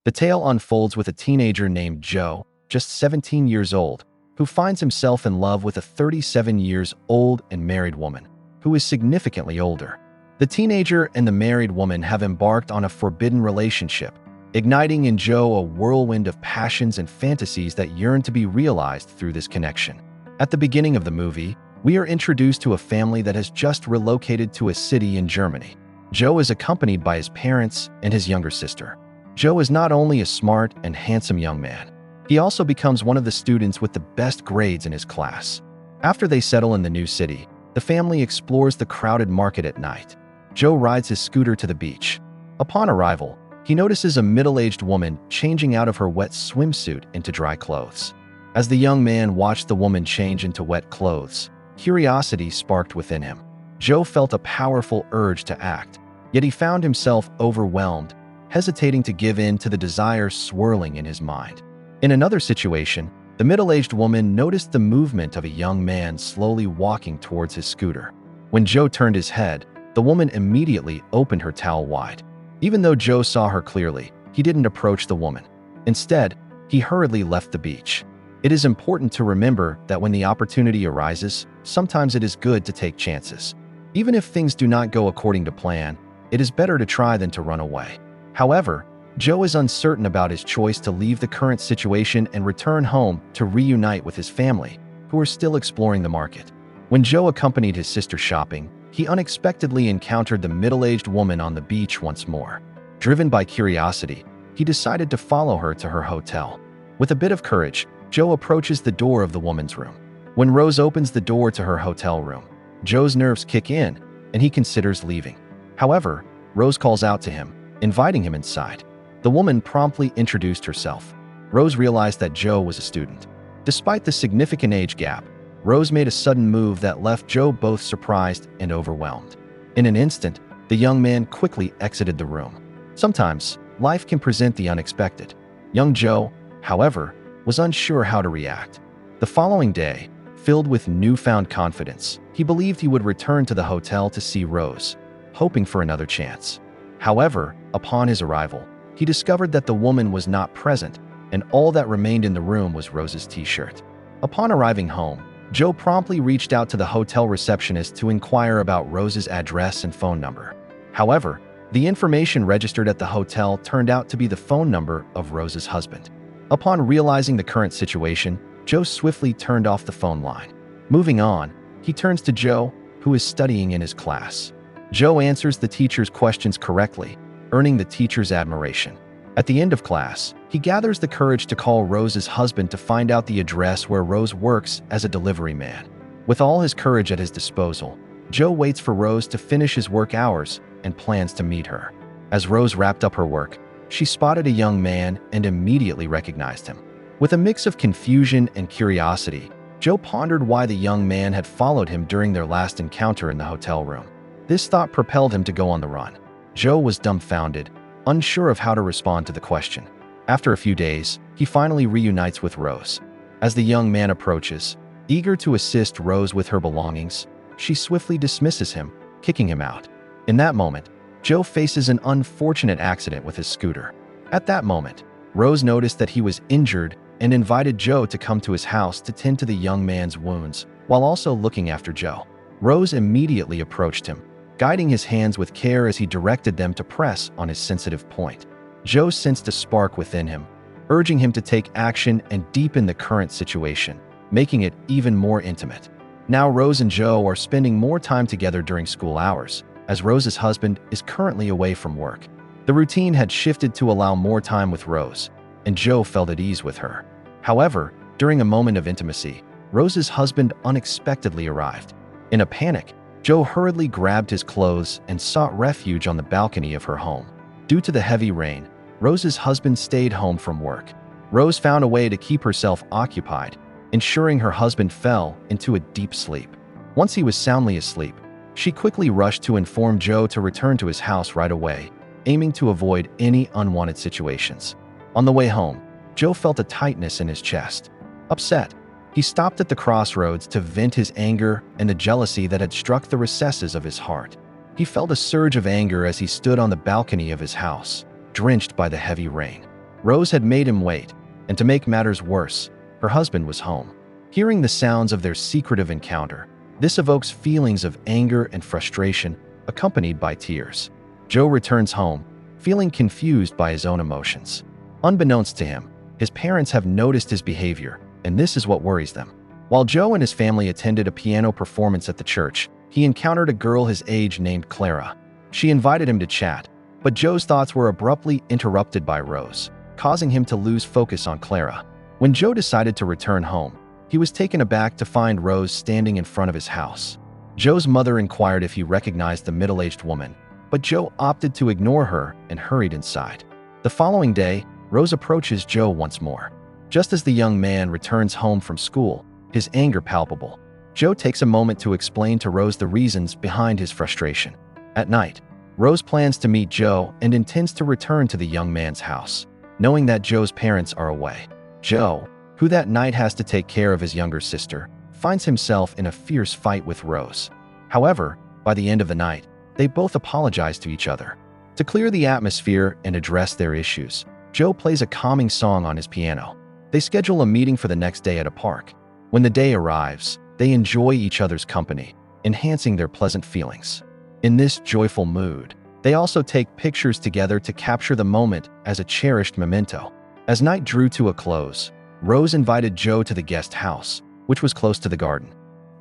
The tale unfolds with a teenager named Joe, just 17 years old, who finds himself in love with a 37 years old and married woman, who is significantly older. The teenager and the married woman have embarked on a forbidden relationship, igniting in Joe a whirlwind of passions and fantasies that yearn to be realized through this connection. At the beginning of the movie, we are introduced to a family that has just relocated to a city in Germany. Joe is accompanied by his parents and his younger sister. Joe is not only a smart and handsome young man, he also becomes one of the students with the best grades in his class. After they settle in the new city, the family explores the crowded market at night. Joe rides his scooter to the beach. Upon arrival, he notices a middle-aged woman changing out of her wet swimsuit into dry clothes. As the young man watched the woman change into wet clothes, curiosity sparked within him. Joe felt a powerful urge to act, yet he found himself overwhelmed, hesitating to give in to the desires swirling in his mind. In another situation, the middle-aged woman noticed the movement of a young man slowly walking towards his scooter. When Joe turned his head, the woman immediately opened her towel wide. Even though Joe saw her clearly, he didn't approach the woman. Instead, he hurriedly left the beach. It is important to remember that when the opportunity arises, sometimes it is good to take chances. Even if things do not go according to plan, it is better to try than to run away. However, Joe is uncertain about his choice to leave the current situation and return home to reunite with his family, who are still exploring the market. When Joe accompanied his sister shopping, he unexpectedly encountered the middle-aged woman on the beach once more. Driven by curiosity, he decided to follow her to her hotel. With a bit of courage, Joe approaches the door of the woman's room. When Rose opens the door to her hotel room, Joe's nerves kick in, and he considers leaving. However, Rose calls out to him, inviting him inside. The woman promptly introduced herself. Rose realized that Joe was a student. Despite the significant age gap, Rose made a sudden move that left Joe both surprised and overwhelmed. In an instant, the young man quickly exited the room. Sometimes, life can present the unexpected. Young Joe, however, was unsure how to react. The following day, filled with newfound confidence, he believed he would return to the hotel to see Rose, hoping for another chance. However, upon his arrival, he discovered that the woman was not present, and all that remained in the room was Rose's t-shirt. Upon arriving home, Joe promptly reached out to the hotel receptionist to inquire about Rose's address and phone number. However, the information registered at the hotel turned out to be the phone number of Rose's husband. Upon realizing the current situation, Joe swiftly turned off the phone line. Moving on, he turns to Joe, who is studying in his class. Joe answers the teacher's questions correctly, earning the teacher's admiration. At the end of class, he gathers the courage to call Rose's husband to find out the address where Rose works as a delivery man. With all his courage at his disposal, Joe waits for Rose to finish his work hours and plans to meet her. As Rose wrapped up her work, she spotted a young man and immediately recognized him. With a mix of confusion and curiosity, Joe pondered why the young man had followed him during their last encounter in the hotel room. This thought propelled him to go on the run. Joe was dumbfounded, unsure of how to respond to the question. After a few days, he finally reunites with Rose. As the young man approaches, eager to assist Rose with her belongings, she swiftly dismisses him, kicking him out. In that moment, Joe faces an unfortunate accident with his scooter. At that moment, Rose noticed that he was injured and invited Joe to come to his house to tend to the young man's wounds, while also looking after Joe. Rose immediately approached him, guiding his hands with care as he directed them to press on his sensitive point. Joe sensed a spark within him, urging him to take action and deepen the current situation, making it even more intimate. Now Rose and Joe are spending more time together during school hours, as Rose's husband is currently away from work. The routine had shifted to allow more time with Rose, and Joe felt at ease with her. However, during a moment of intimacy, Rose's husband unexpectedly arrived. In a panic, Joe hurriedly grabbed his clothes and sought refuge on the balcony of her home. Due to the heavy rain, Rose's husband stayed home from work. Rose found a way to keep herself occupied, ensuring her husband fell into a deep sleep. Once he was soundly asleep, she quickly rushed to inform Joe to return to his house right away, aiming to avoid any unwanted situations. On the way home, Joe felt a tightness in his chest. Upset, he stopped at the crossroads to vent his anger and the jealousy that had struck the recesses of his heart. He felt a surge of anger as he stood on the balcony of his house, drenched by the heavy rain. Rose had made him wait, and to make matters worse, her husband was home. Hearing the sounds of their secretive encounter, this evokes feelings of anger and frustration, accompanied by tears. Joe returns home, feeling confused by his own emotions. Unbeknownst to him, his parents have noticed his behavior, and this is what worries them. While Joe and his family attended a piano performance at the church, he encountered a girl his age named Clara. She invited him to chat, but Joe's thoughts were abruptly interrupted by Rose, causing him to lose focus on Clara. When Joe decided to return home, he was taken aback to find Rose standing in front of his house. Joe's mother inquired if he recognized the middle-aged woman, but Joe opted to ignore her and hurried inside. The following day, Rose approaches Joe once more. Just as the young man returns home from school, his anger palpable, Joe takes a moment to explain to Rose the reasons behind his frustration. At night, Rose plans to meet Joe and intends to return to the young man's house, knowing that Joe's parents are away. Joe, who that night has to take care of his younger sister, finds himself in a fierce fight with Rose. However, by the end of the night, they both apologize to each other. To clear the atmosphere and address their issues, Joe plays a calming song on his piano. They schedule a meeting for the next day at a park. When the day arrives, they enjoy each other's company, enhancing their pleasant feelings. In this joyful mood, they also take pictures together to capture the moment as a cherished memento. As night drew to a close, Rose invited Joe to the guest house, which was close to the garden.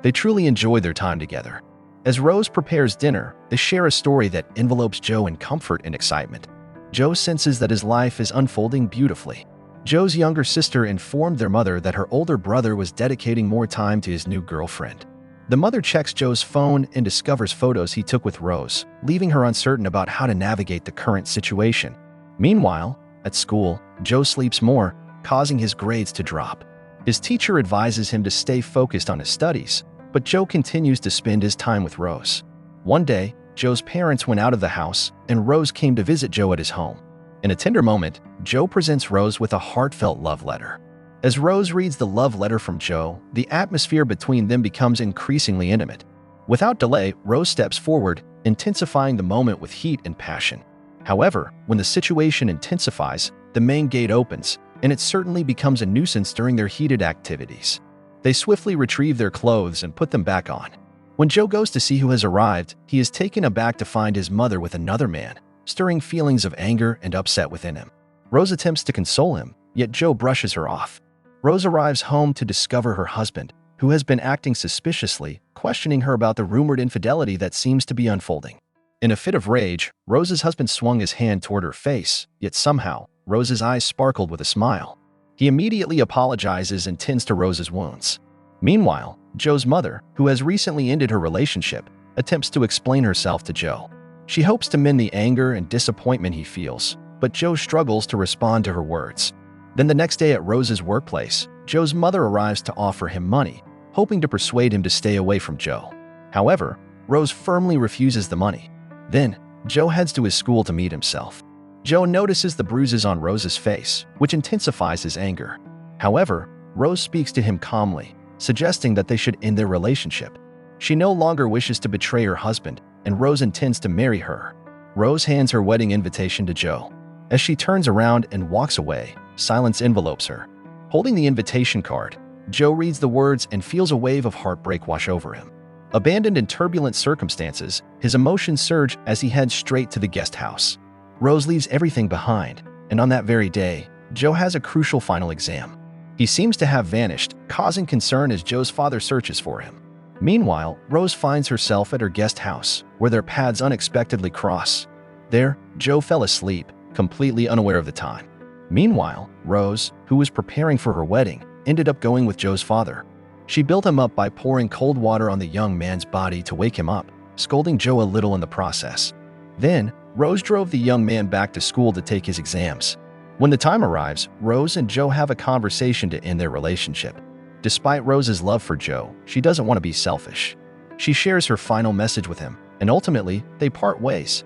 They truly enjoy their time together. As Rose prepares dinner, they share a story that envelopes Joe in comfort and excitement. Joe senses that his life is unfolding beautifully. Joe's younger sister informed their mother that her older brother was dedicating more time to his new girlfriend. The mother checks Joe's phone and discovers photos he took with Rose, leaving her uncertain about how to navigate the current situation. Meanwhile, at school, Joe sleeps more, causing his grades to drop. His teacher advises him to stay focused on his studies, but Joe continues to spend his time with Rose. One day, Joe's parents went out of the house, and Rose came to visit Joe at his home. In a tender moment, Joe presents Rose with a heartfelt love letter. As Rose reads the love letter from Joe, the atmosphere between them becomes increasingly intimate. Without delay, Rose steps forward, intensifying the moment with heat and passion. However, when the situation intensifies, the main gate opens, and it certainly becomes a nuisance during their heated activities. They swiftly retrieve their clothes and put them back on. When Joe goes to see who has arrived, he is taken aback to find his mother with another man, stirring feelings of anger and upset within him. Rose attempts to console him, yet Joe brushes her off. Rose arrives home to discover her husband, who has been acting suspiciously, questioning her about the rumored infidelity that seems to be unfolding. In a fit of rage, Rose's husband swung his hand toward her face, yet somehow, Rose's eyes sparkled with a smile. He immediately apologizes and tends to Rose's wounds. Meanwhile, Joe's mother, who has recently ended her relationship, attempts to explain herself to Joe. She hopes to mend the anger and disappointment he feels, but Joe struggles to respond to her words. Then the next day at Rose's workplace, Joe's mother arrives to offer him money, hoping to persuade him to stay away from Joe. However, Rose firmly refuses the money. Then, Joe heads to his school to meet himself. Joe notices the bruises on Rose's face, which intensifies his anger. However, Rose speaks to him calmly, suggesting that they should end their relationship. She no longer wishes to betray her husband, and Rose intends to marry her. Rose hands her wedding invitation to Joe. As she turns around and walks away, silence envelopes her. Holding the invitation card, Joe reads the words and feels a wave of heartbreak wash over him. Abandoned in turbulent circumstances, his emotions surge as he heads straight to the guest house. Rose leaves everything behind, and on that very day, Joe has a crucial final exam. He seems to have vanished, causing concern as Joe's father searches for him. Meanwhile, Rose finds herself at her guest house, where their paths unexpectedly cross. There, Joe fell asleep, completely unaware of the time. Meanwhile, Rose, who was preparing for her wedding, ended up going with Joe's father. She built him up by pouring cold water on the young man's body to wake him up, scolding Joe a little in the process. Then, Rose drove the young man back to school to take his exams. When the time arrives, Rose and Joe have a conversation to end their relationship. Despite Rose's love for Joe, she doesn't want to be selfish. She shares her final message with him, and ultimately, they part ways.